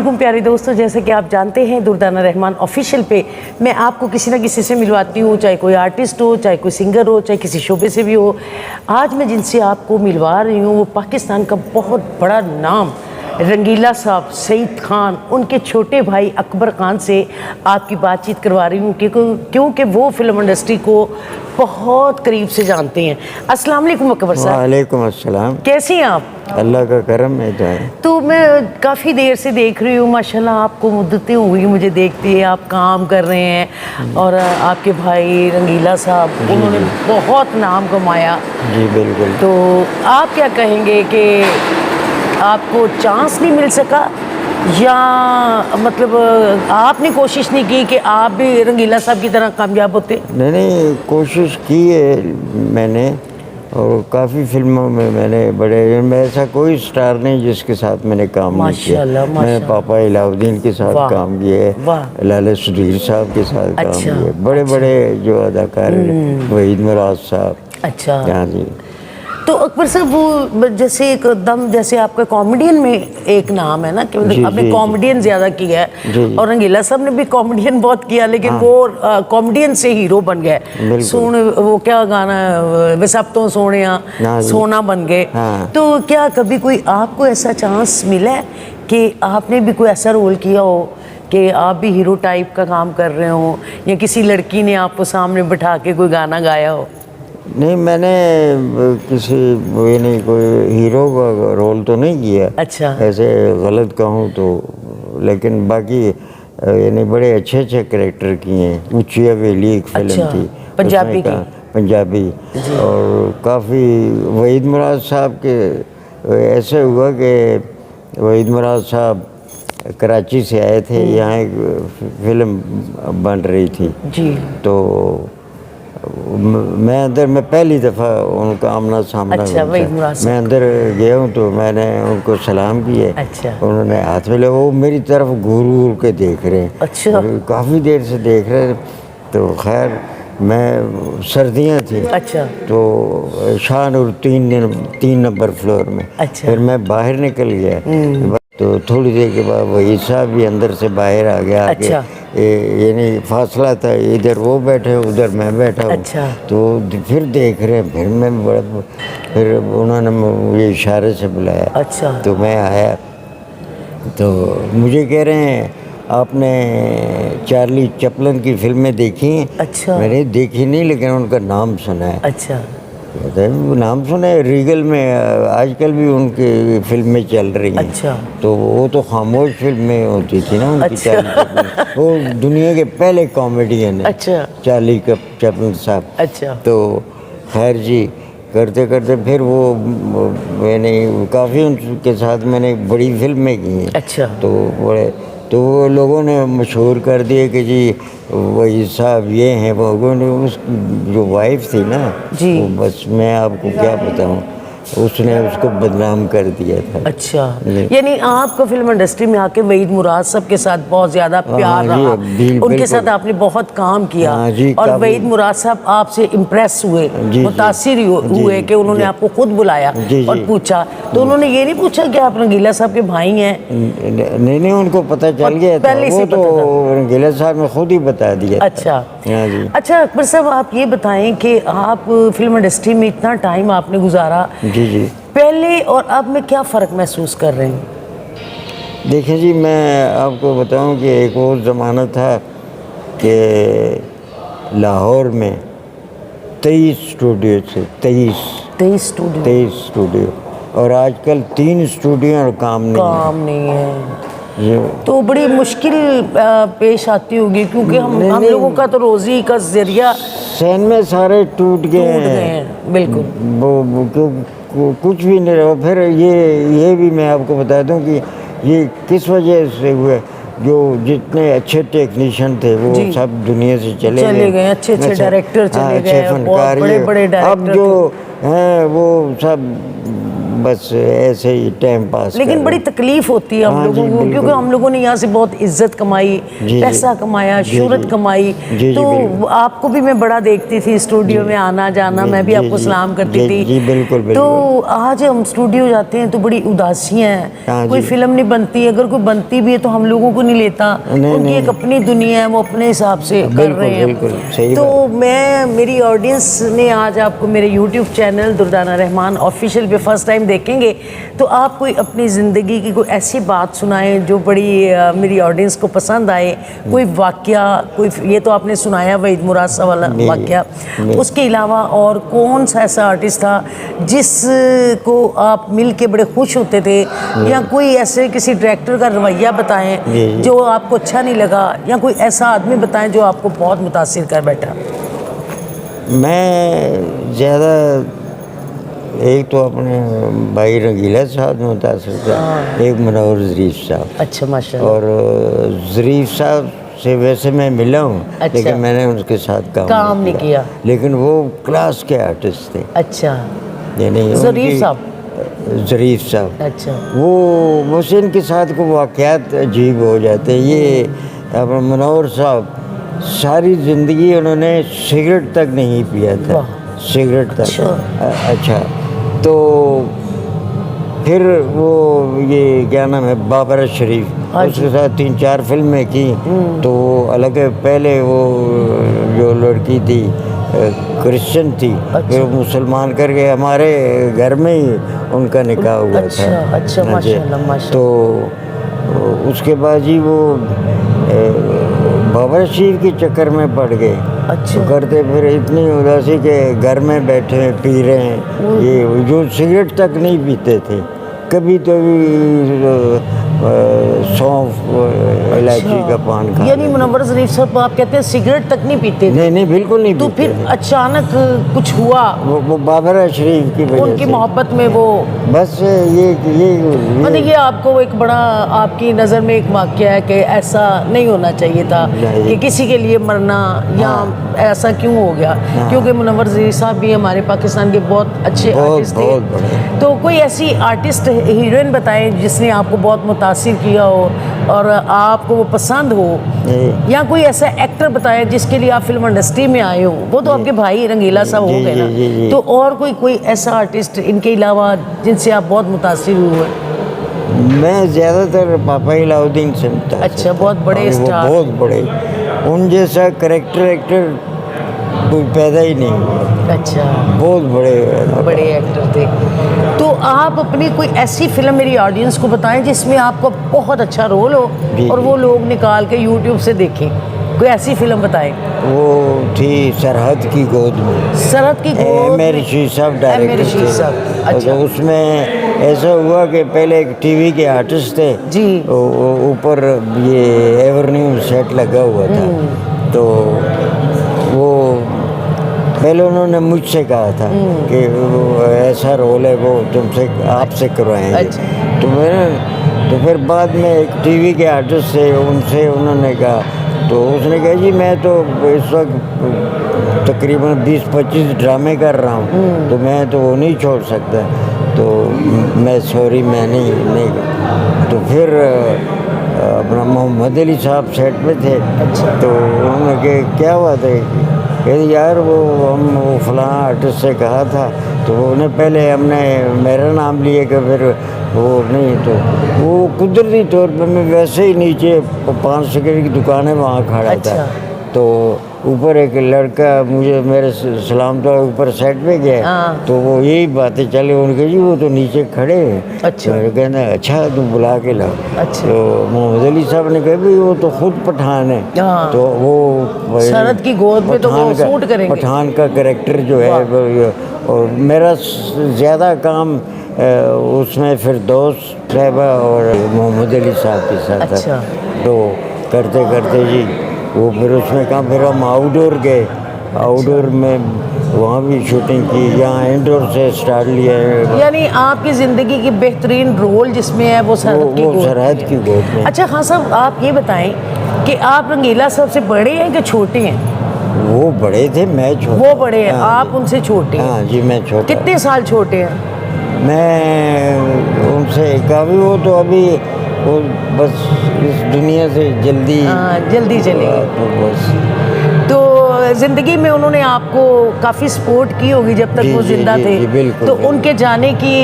वालेकुम प्यारे दोस्तों, जैसे कि आप जानते हैं दुर्दाना रहमान ऑफिशियल पे मैं आपको किसी ना किसी से मिलवाती हूँ, चाहे कोई आर्टिस्ट हो, चाहे कोई सिंगर हो, चाहे किसी शोबे से भी हो। आज मैं जिनसे आपको मिलवा रही हूँ वो पाकिस्तान का बहुत बड़ा नाम रंगीला साहब सईद खान, उनके छोटे भाई अकबर खान से आपकी बातचीत करवा रही हूँ क्योंकि वो फिल्म इंडस्ट्री को बहुत करीब से जानते हैं। अस्सलाम वालेकुम अकबर साहब। वालेकुम अस्सलाम। कैसे हैं आप? अल्लाह का करम है जाए। तो मैं काफ़ी देर से देख रही हूँ, माशाल्लाह आपको मुद्दतें हुई मुझे देखती है, आप काम कर रहे हैं और आपके भाई रंगीला साहब उन्होंने बहुत नाम कमाया। जी बिल्कुल। तो आप क्या कहेंगे कि आपको चांस नहीं मिल सका या मतलब आपने कोशिश नहीं की कि आप भी रंगीला साहब की तरह कामयाब होते? नहीं, कोशिश की है मैंने और काफ़ी फिल्मों में मैंने बड़े में ऐसा कोई स्टार नहीं जिसके साथ मैंने काम नहीं किया। मैंने पापा इलाउद्दीन के साथ काम किए, लाला सुधीर साहब के साथ काम किए, बड़े बड़े जो अदाकार वहीद मुराद साहब। अच्छा। हाँ जी। तो अकबर साहब वो जैसे एकदम जैसे आपका कॉमेडियन में एक नाम है ना कि आपने कॉमेडियन ज़्यादा किया है और रंगीला साहब ने भी कॉमेडियन बहुत किया, लेकिन वो कॉमेडियन से हीरो बन गए। सोने वो क्या गाना वे सब तो सोने सोना बन गए। तो क्या कभी कोई आपको ऐसा चांस मिला है कि आपने भी कोई ऐसा रोल किया हो कि आप भी हीरो टाइप का काम कर रहे हो या किसी लड़की ने आपको सामने बिठा के कोई गाना गाया हो? नहीं, मैंने किसी ये नहीं कोई हीरो का रोल तो नहीं किया। अच्छा। ऐसे गलत कहूँ तो, लेकिन बाकी यानी बड़े अच्छे अच्छे कैरेक्टर किए हैं। ऊंची हवेली एक फिल्म थी पंजाबी की, पंजाबी, और काफ़ी वहीद मुराद साहब के ऐसे हुआ कि वहीद मुराद साहब कराची से आए थे, यहाँ एक फिल्म बन रही थी जी। तो मैं पहली दफ़ा उनका आमना सामना। अच्छा, मैं अंदर गया हूँ तो मैंने उनको सलाम किया। अच्छा। उन्होंने हाथ में लिया, वो मेरी तरफ घूर घूर के देख रहे हैं। अच्छा। काफ़ी देर से देख रहे तो खैर मैं सर्दियाँ थी। अच्छा। तो शाहनूर 3 नंबर फ्लोर में। अच्छा। फिर मैं बाहर निकल गया तो थोड़ी देर के बाद वही साहब भी अंदर से बाहर आ गया। अच्छा। यानी फासला था, इधर वो बैठे उधर मैं बैठा हूँ। अच्छा। तो फिर देख रहे हैं, फिर मैं बड़ा, फिर उन्होंने मुझे इशारे से बुलाया। अच्छा। तो मैं आया तो मुझे कह रहे हैं आपने चार्ली चैपलिन की फिल्में देखी हैं? अच्छा। मैंने देखी नहीं लेकिन उनका नाम सुना है। अच्छा। वो नाम सुना है, रीगल में आजकल भी उनकी फिल्में चल रही हैं। अच्छा। तो वो तो खामोश फिल्में होती थी ना उनकी। अच्छा। वो दुनिया के पहले कॉमेडियन है। अच्छा। चार्ली चैपलिन साहब। अच्छा। तो खैर जी, करते करते फिर वो मैंने काफ़ी उनके साथ मैंने बड़ी फिल्में की हैं। अच्छा। तो बड़े तो वो लोगों ने मशहूर कर दिए कि जी वही साहब ये हैं। वो उस जो वाइफ थी ना जी, वो बस मैं आपको क्या बताऊं, उसने उसको बदनाम कर दिया था। अच्छा। यानी आपको फिल्म इंडस्ट्री में आके वहीद मुराद साहब के साथ बहुत ज़्यादा प्यार रहा, उनके साथ आपने बहुत काम किया और वहीद मुराद साहब आपसे इम्प्रेस हुए, मुतासिर हुए कि उन्होंने आपको खुद बुलाया और पूछा। तो उन्होंने ये नहीं पूछा कि आप रंगीला साहब के भाई हैं? नहीं, उनको पता चल गया था, वो तो रंगीला साहब ने खुद ही बता दिया। अच्छा। अच्छा अकबर साहब, आप ये बताएं कि आप फिल्म इंडस्ट्री में इतना टाइम आपने गुजारा, जी, पहले और अब में क्या फ़र्क महसूस कर रहे हैं? देखिए जी, मैं आपको बताऊं कि एक वो ज़माना था कि लाहौर में 23 स्टूडियो थे। 23 स्टूडियो और आजकल 3 स्टूडियो और काम नहीं है। तो बड़ी मुश्किल पेश आती होगी क्योंकि हम लोगों का तो रोज़ी का ज़रिया सहन में सारे टूट गए हैं। बिल्कुल। वो कुछ भी नहीं रहा। फिर ये भी मैं आपको बता दूं कि ये किस वजह से हुआ, जो जितने अच्छे टेक्नीशियन थे वो सब दुनिया से चले गए। अच्छे डायरेक्टर चले गए, बहुत बड़े-बड़े डायरेक्टर। अब जो हैं वो सब बस ऐसे ही टाइम पास लेकिन बड़ी तकलीफ होती है हम लोगों को, क्योंकि हम लोगों ने यहाँ से बहुत इज्जत कमाई, पैसा कमाया, शोहरत कमाई, तो आपको भी मैं बड़ा देखती थी स्टूडियो में आना जाना, मैं भी आपको सलाम करती थी। जी बिल्कुल। तो आज हम स्टूडियो जाते हैं तो बड़ी उदासियाँ हैं, कोई फिल्म नहीं बनती, अगर कोई बनती भी है तो हम लोगों को नहीं लेता, उनकी एक अपनी दुनिया है, वो अपने हिसाब से कर रहे हैं। तो मेरी ऑडियंस ने आज आपको मेरे YouTube channel Durdana Rahman official पे फर्स्ट टाइम देखेंगे, तो आप कोई अपनी ज़िंदगी की कोई ऐसी बात सुनाएं जो बड़ी मेरी ऑडियंस को पसंद आए, कोई वाकया, कोई ये तो आपने सुनाया वहीद मुराद साहब वाला वाकया, उसके अलावा और कौन सा ऐसा आर्टिस्ट था जिसको आप मिल के बड़े खुश होते थे, या कोई ऐसे किसी डायरेक्टर का रवैया बताएं जो आपको अच्छा नहीं लगा, या कोई ऐसा आदमी बताएं जो आपको बहुत मुतासिर कर बैठा? मैं ज़्यादा एक तो अपने भाई रंगीला साहब में मुतासिर था, एक मुनव्वर ज़रीफ साहब। अच्छा माशाल्लाह। और ज़रीफ साहब से वैसे मैं मिला हूँ, लेकिन मैंने उनके साथ काम नहीं किया, लेकिन वो क्लास के आर्टिस्ट थे। अच्छा, यानी ज़रीफ साहब। ज़रीफ साहब, अच्छा, वो मुहसिन के साथ को वाक़यात अजीब हो जाते। ये अपना मुनव्वर साहब सारी ज़िंदगी उन्होंने सिगरेट तक नहीं पिया था, सिगरेट तक। अच्छा, तो फिर वो ये क्या नाम है, बाबर शरीफ, उसके साथ 3-4 फिल्में की। तो अलग पहले वो जो लड़की थी क्रिश्चियन थी, फिर मुसलमान करके हमारे घर में ही उनका निकाह हुआ था। अच्छा माशाल्लाह माशाल्लाह। तो उसके बाद ही वो बाबर शरीफ के चक्कर में पड़ गए। अच्छा। तो करते फिर इतनी उदासी के घर में बैठे पी रहे हैं, ये जो सिगरेट तक नहीं पीते थे, कभी तो सौंफ इलायची का पान खा। यानी मुनव्वर ज़रीफ साहब आप कहते हैं सिगरेट तक नहीं पीते? नहीं बिल्कुल नहीं तो पीते। फिर अचानक कुछ हुआ वो बाबर शरीफ की वजह उनकी से, मोहब्बत में वो बस ये ये आपको एक बड़ा, आपकी नज़र में एक वाक़या है कि ऐसा नहीं होना चाहिए था कि किसी के लिए मरना, या ऐसा क्यों हो गया? क्योंकि मुनव्वर ज़रीफ साहब भी हमारे पाकिस्तान के बहुत अच्छे आर्टिस्ट थे। तो कोई ऐसी आर्टिस्ट हीरोइन बताएं जिसने आपको बहुत मुतासिर किया हो और आपको वो पसंद हो, या कोई ऐसा एक्टर बताएं जिसके लिए आप फिल्म इंडस्ट्री में आए हो। वो तो आपके भाई रंगीला साहब हो गए ना, तो और कोई ऐसा आर्टिस्ट इनके अलावा जिनसे आप बहुत मुतासिर हुए? मैं ज़्यादातर पापा इलाउद्दीन से मुतासिर। अच्छा, बहुत बड़े स्टार, बहुत बड़े, उन जैसा करेक्टर एक्टर कोई पैदा ही नहीं हुआ। अच्छा, बहुत बड़े एक्टर थे। तो आप अपनी कोई ऐसी फिल्म मेरी ऑडियंस को बताएं जिसमें आपका बहुत अच्छा रोल हो और वो लोग निकाल के YouTube से देखें, कोई ऐसी फिल्म बताएं। वो थी सरहद की गोद में, सरहद की गोद, मेरी शीर साहब डायरेक्टर थे। अच्छा। तो उसमें ऐसा हुआ कि पहले एक टीवी के आर्टिस्ट थे जी, ऊपर ये एवर्न्यू सेट लगा हुआ था। तो वो पहले उन्होंने मुझसे कहा था कि वो ऐसा रोल है, वो तुमसे आपसे करवाएंगे। तो फिर बाद में एक टीवी के आर्टिस्ट थे, उनसे उन्होंने कहा, तो उसने कहा जी मैं तो इस वक्त तकरीबन 20-25 ड्रामे कर रहा हूँ, तो मैं तो वो नहीं छोड़ सकता। तो मैं सॉरी, मैं नहीं। तो फिर अपना मोहम्मद अली साहब सेट पे थे। तो उन्होंने कहा क्या बात है, कहते यार वो फलां आर्टिस्ट से कहा था, तो उन्हें पहले हमने मेरा नाम लिए कि फिर वो नहीं, तो वो कुदरती तौर पे मैं वैसे ही नीचे 5 सिगरेट की दुकान है वहाँ खड़ा था। तो ऊपर एक लड़का मुझे मेरे सलाम तो ऊपर साइड पे गया, तो वो यही बातें चले, उनके जी वो तो नीचे खड़े हैं। अच्छा, कहना अच्छा तुम बुला के लाओ। अच्छा। तो मोहम्मद अली साहब ने कहा भाई वो तो खुद पठान है, तो वो सरहद की गोद में तो वो शूट करेंगे, पठान का कैरेक्टर जो है। और मेरा ज़्यादा काम उसमें फिर दोस्त साहबा और मोहम्मद अली साहब के साथ। अच्छा। तो करते करते जी वो फिर उसमें कहा, फिर हम आउटडोर गए, आउटडोर में वहाँ भी शूटिंग की, यहाँ इंडोर से स्टार्ट लिया है। यानी आपकी ज़िंदगी की बेहतरीन रोल जिसमें है वो सरहद की गोद में। अच्छा खान साहब, आप ये बताएं कि आप रंगीला साहब से बड़े हैं कि छोटे हैं? वो बड़े थे, मैं छोटा। वो बड़े हैं, आप उनसे छोटे हैं? हाँ जी, मैं छोटा। कितने साल छोटे हैं? मैं उनसे काफ़ी, वो तो अभी वो बस इस दुनिया से जल्दी जल्दी चले गए। तो बस तो ज़िंदगी में उन्होंने आपको काफ़ी सपोर्ट की होगी जब तक जी, वो जी, जिंदा जी, थे। जी, बिल्कुल, तो बिल्कुल। उनके जाने के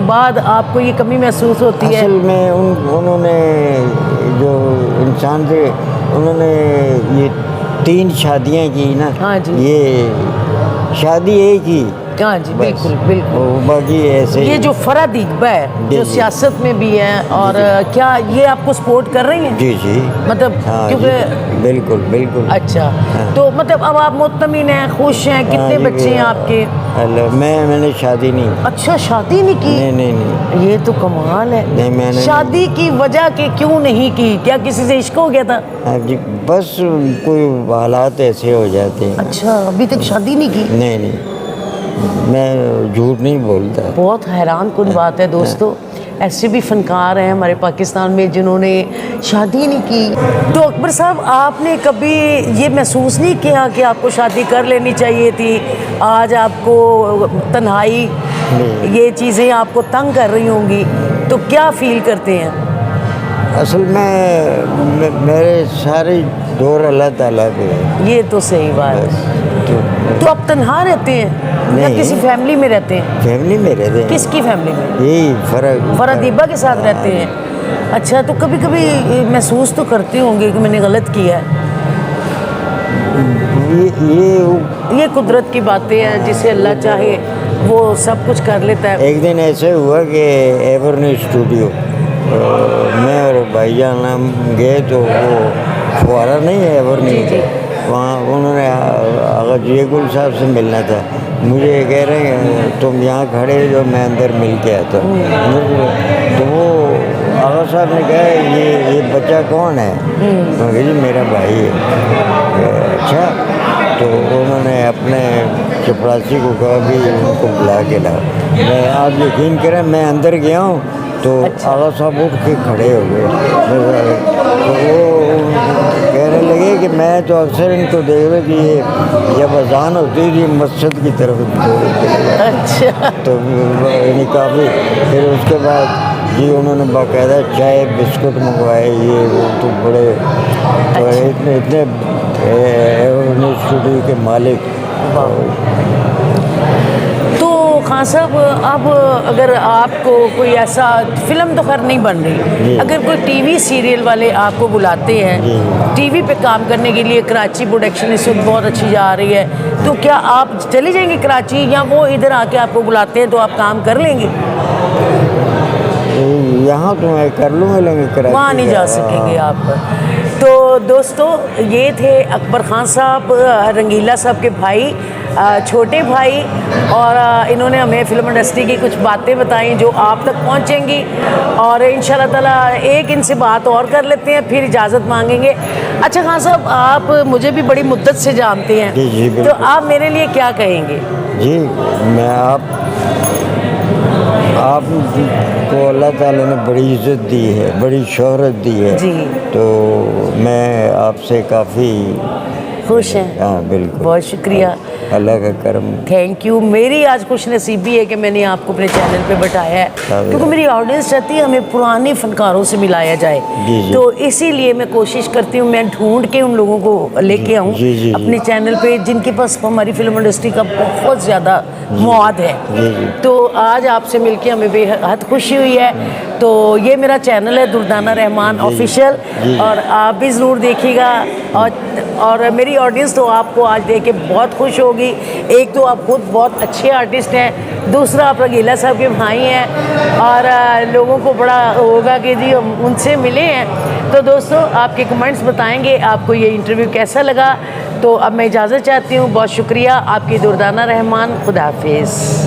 बाद आपको ये कमी महसूस होती है? असल में उन्होंने जो इंसान थे, उन्होंने ये 3 शादियां की ना। हाँ जी। ये शादी एक ही, हाँ जी, बस। बिल्कुल बिल्कुल। और बाकी ऐसे ये ही। जो फरहत इक़बा है जी, जो जी। सियासत में भी है, और जी, क्या ये आपको सपोर्ट कर रही हैं? जी जी। मतलब हाँ क्योंकि जी, बिल्कुल बिल्कुल। अच्छा, हाँ। तो मतलब अब आप मुतमिन हैं, खुश हैं? हाँ कितने जी, बच्चे हैं आपके? हेलो, मैंने शादी नहीं। अच्छा, शादी नहीं की? नहीं नहीं नहीं। ये तो कमाल है। नहीं, मैंने शादी की वजह के क्यों नहीं की? क्या किसी से इश्क हो गया था? हाँ जी, बस कोई हालात ऐसे हो जाते हैं। अच्छा, अभी तक शादी नहीं की? नहीं नहीं, मैं झूठ नहीं बोलता। बहुत हैरान कुन बात है दोस्तों, ऐसे भी फनकार हैं हमारे पाकिस्तान में जिन्होंने शादी नहीं की। तो अकबर साहब, आपने कभी ये महसूस नहीं किया कि आपको शादी कर लेनी चाहिए थी? आज आपको तन्हाई, ये चीज़ें आपको तंग कर रही होंगी, तो क्या फील करते हैं? असल में मेरे सारे दौर अल्लाह ताला पे है। ये तो सही बात है। तो आप तन्हा रहते हैं या नहीं। किसी फैमिली में रहते हैं? फैमिली में रहते हैं। किसकी फैमिली में? यही फर्क। फरदीबा के साथ रहते हैं। अच्छा, तो कभी कभी महसूस तो करते होंगे कि मैंने गलत किया है? ये कुदरत की बातें हैं, जिसे अल्लाह चाहे वो सब कुछ कर लेता है। एक दिन ऐसे हुआ कि एवर्नी स्टूडियो, मैं और भाईजान हम गए, तो वो फुहारा नहीं है एवर्नी, वहाँ उन्होंने आगा जयगुल साहब से मिलना था। मुझे कह रहे हैं तुम यहाँ खड़े जो, मैं अंदर मिल के आता। तो वो आगा साहब ने कहा ये बच्चा कौन है? मैं कहा जी मेरा भाई है। अच्छा, तो उन्होंने अपने चपरासी को कहा भी उनको बुला के लाओ। मैं, आप यकीन करें, मैं अंदर गया हूँ तो आगा साहब उठ के खड़े हो गए। तो वो कहने लगे कि मैं तो अक्सर इनको देख रहा कि ये जब अजान होती थी मस्जिद की तरफ अच्छा। तो यानी काफ़ी। फिर उसके बाद जी उन्होंने बाकायदा चाय बिस्कुट मंगवाए, ये वो, तो बड़े तो इतने स्टूडियो के मालिक। तो खान साहब, अब अगर आपको कोई ऐसा फिल्म तो खैर नहीं बन रही, अगर कोई टीवी सीरियल वाले आपको बुलाते हैं टीवी पे काम करने के लिए, कराची प्रोडक्शन इस वक्त बहुत अच्छी जा रही है, तो क्या आप चले जाएंगे कराची, या वो इधर आके आपको बुलाते हैं तो आप काम कर लेंगे? यहाँ तो मैं कर लूँगा, लेकिन वहाँ नहीं जा सकेंगे आप। तो दोस्तों, ये थे अकबर खान साहब, रंगीला साहब के भाई, छोटे भाई, और इन्होंने हमें फिल्म इंडस्ट्री की कुछ बातें बताई जो आप तक पहुंचेंगी, और इंशाल्लाह ताला एक इनसे बात और कर लेते हैं, फिर इजाज़त मांगेंगे। अच्छा खान साहब, आप मुझे भी बड़ी मुद्दत से जानते हैं, जी, तो आप मेरे लिए क्या कहेंगे? जी, मैं आपको अल्लाह ताला ने बड़ी इज़्ज़त दी है, बड़ी शोहरत दी है जी। तो मैं आपसे काफ़ी खुश हैं? हाँ बिल्कुल, बहुत शुक्रिया, अल्लाह का करम। Thank you. मेरी आज खुश नसीबी है कि मैंने आपको अपने चैनल पे बैठाया है, क्योंकि मेरी ऑडियंस चाहती है हमें पुराने फनकारों से मिलाया जाए। जी। तो इसीलिए मैं कोशिश करती हूँ, मैं ढूंढ के उन लोगों को लेके आऊँ अपने चैनल पे जिनके पास हमारी फिल्म इंडस्ट्री का बहुत ज़्यादा मौद है। तो आज आपसे मिलके हमें बेहद खुशी हुई है। तो ये मेरा चैनल है दुर्दाना रहमान ऑफिशियल, और आप भी ज़रूर देखिएगा, और मेरी ऑडियंस तो आपको आज देख के बहुत खुश होगी। एक तो आप खुद बहुत अच्छे आर्टिस्ट हैं, दूसरा आप रंगीला साहब के भाई हैं, और लोगों को बड़ा होगा कि जी हम उनसे मिले हैं। तो दोस्तों, आपके कमेंट्स बताएंगे आपको ये इंटरव्यू कैसा लगा। तो अब मैं इजाज़त चाहती हूँ, बहुत शुक्रिया। आपकी दुर्दाना रहमान, खुदा हाफिज़।